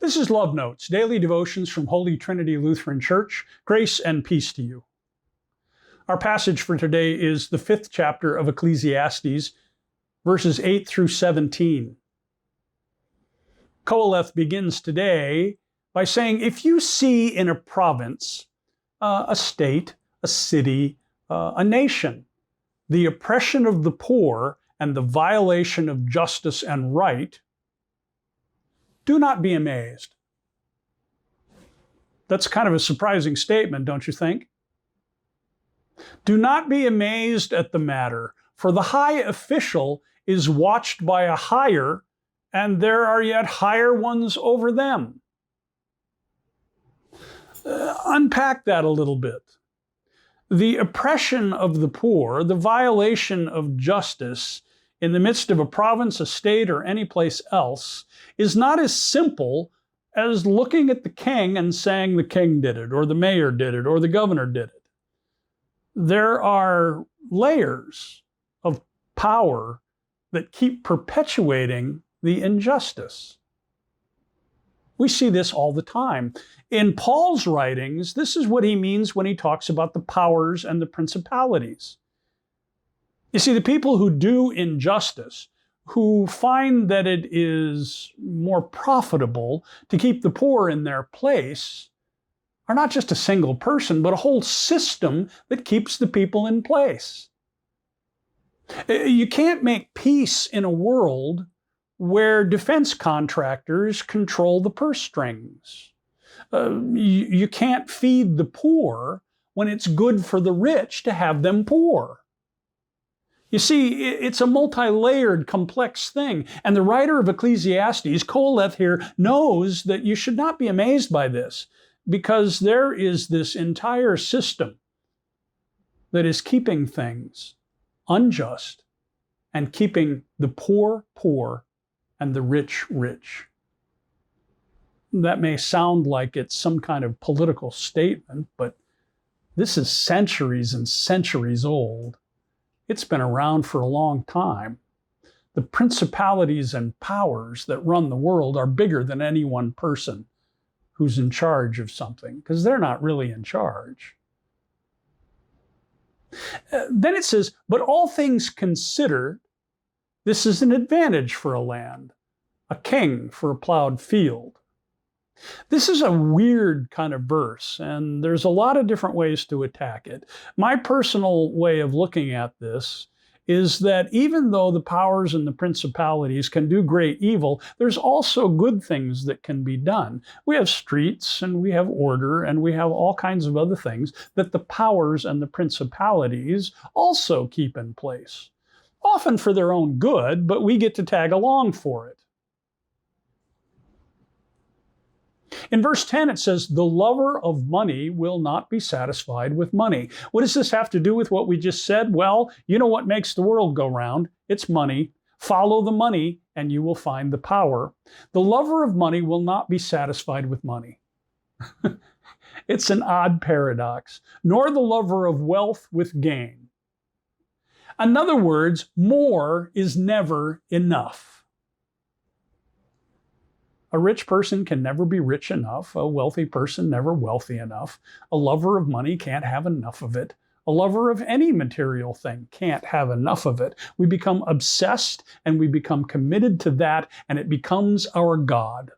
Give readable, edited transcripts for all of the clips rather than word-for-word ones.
This is Love Notes, daily devotions from Holy Trinity Lutheran Church. Grace and peace to you. Our passage for today is the 5th chapter of Ecclesiastes, verses 8 through 17. Qoheleth begins today by saying, if you see in a province, a state, a city, a nation, the oppression of the poor and the violation of justice and right, do not be amazed. That's kind of a surprising statement, don't you think? Do not be amazed at the matter, for the high official is watched by a higher, and there are yet higher ones over them. Unpack that a little bit. The oppression of the poor, the violation of justice in the midst of a province, a state, or any place else is not as simple as looking at the king and saying the king did it, or the mayor did it, or the governor did it. There are layers of power that keep perpetuating the injustice. We see this all the time. In Paul's writings, this is what he means when he talks about the powers and the principalities. You see, the people who do injustice, who find that it is more profitable to keep the poor in their place, are not just a single person, but a whole system that keeps the people in place. You can't make peace in a world where defense contractors control the purse strings. You can't feed the poor when it's good for the rich to have them poor. You see, it's a multi-layered, complex thing. And the writer of Ecclesiastes, Qoheleth here, knows that you should not be amazed by this, because there is this entire system that is keeping things unjust and keeping the poor poor and the rich rich. That may sound like it's some kind of political statement, but this is centuries and centuries old. It's been around for a long time. The principalities and powers that run the world are bigger than any one person who's in charge of something, because they're not really in charge. Then it says, but all things considered, this is an advantage for a land, a king for a plowed field. This is a weird kind of verse, and there's a lot of different ways to attack it. My personal way of looking at this is that even though the powers and the principalities can do great evil, there's also good things that can be done. We have streets, and we have order, and we have all kinds of other things that the powers and the principalities also keep in place. Often for their own good, but we get to tag along for it. In verse 10, it says, the lover of money will not be satisfied with money. What does this have to do with what we just said? Well, you know what makes the world go round? It's money. Follow the money, and you will find the power. The lover of money will not be satisfied with money. It's an odd paradox. Nor the lover of wealth with gain. In other words, more is never enough. A rich person can never be rich enough. A wealthy person never wealthy enough. A lover of money can't have enough of it. A lover of any material thing can't have enough of it. We become obsessed and we become committed to that, and it becomes our God.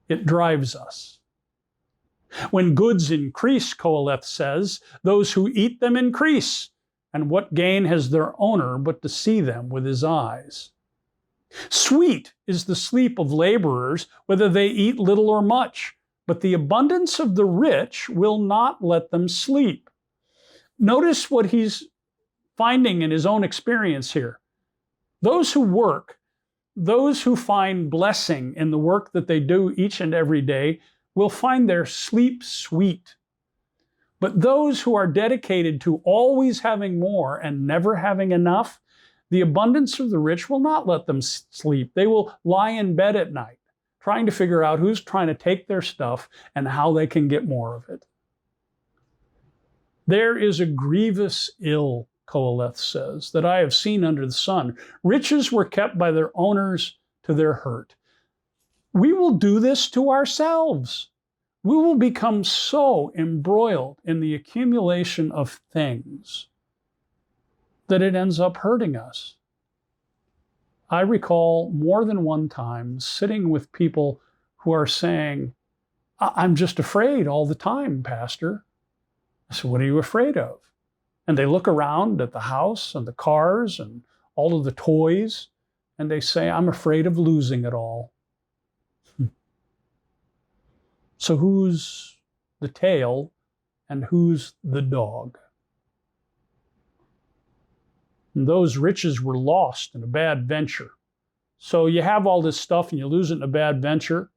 It drives us. When goods increase, Qoheleth says, those who eat them increase. And what gain has their owner but to see them with his eyes? Sweet is the sleep of laborers, whether they eat little or much, but the abundance of the rich will not let them sleep. Notice what he's finding in his own experience here. Those who work, those who find blessing in the work that they do each and every day, will find their sleep sweet. But those who are dedicated to always having more and never having enough, the abundance of the rich will not let them sleep. They will lie in bed at night, trying to figure out who's trying to take their stuff and how they can get more of it. There is a grievous ill, Qoheleth says, that I have seen under the sun. Riches were kept by their owners to their hurt. we will do this to ourselves. We will become so embroiled in the accumulation of things that it ends up hurting us. I recall more than one time sitting with people who are saying, I'm just afraid all the time, Pastor. I said, what are you afraid of? And they look around at the house and the cars and all of the toys, and they say, I'm afraid of losing it all. So who's the tail and who's the dog? And those riches were lost in a bad venture. So you have all this stuff and you lose it in a bad venture.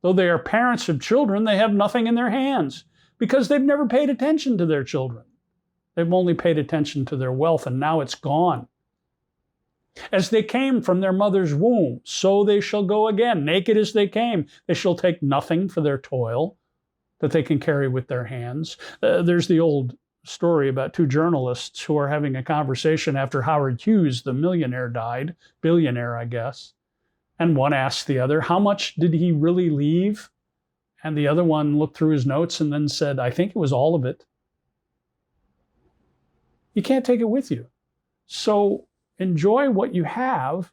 Though they are parents of children, they have nothing in their hands because they've never paid attention to their children. They've only paid attention to their wealth, and now it's gone. As they came from their mother's womb, so they shall go again. Naked as they came, they shall take nothing for their toil that they can carry with their hands. There's the old story about two journalists who are having a conversation after Howard Hughes, the millionaire, died, billionaire, I guess. And one asked the other, how much did he really leave? And the other one looked through his notes and then said, I think it was all of it. You can't take it with you. So enjoy what you have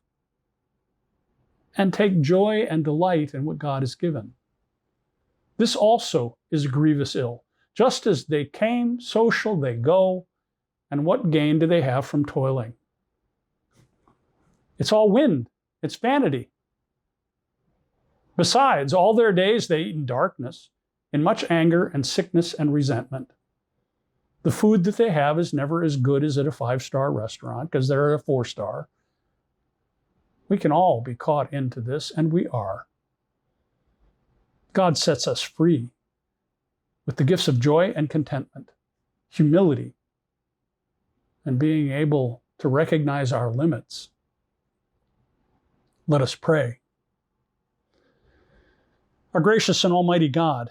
and take joy and delight in what God has given. This also is a grievous ill. Just as they came, so shall they go. And what gain do they have from toiling? It's all wind. It's vanity. Besides, all their days they eat in darkness, in much anger and sickness and resentment. The food that they have is never as good as at a 5-star restaurant because they're at a 4-star. We can all be caught into this, and we are. God sets us free with the gifts of joy and contentment, humility, and being able to recognize our limits. Let us pray. Our gracious and almighty God,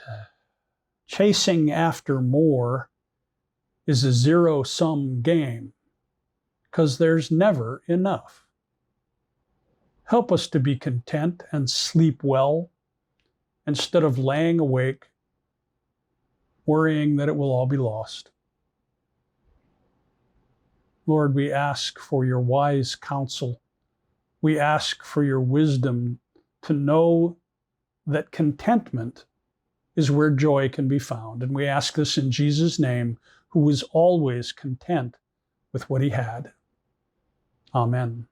chasing after more is a zero-sum game because there's never enough. Help us to be content and sleep well instead of laying awake, worrying that it will all be lost. Lord, we ask for your wise counsel. We ask for your wisdom to know that contentment is where joy can be found. And we ask this in Jesus' name, who was always content with what he had. Amen.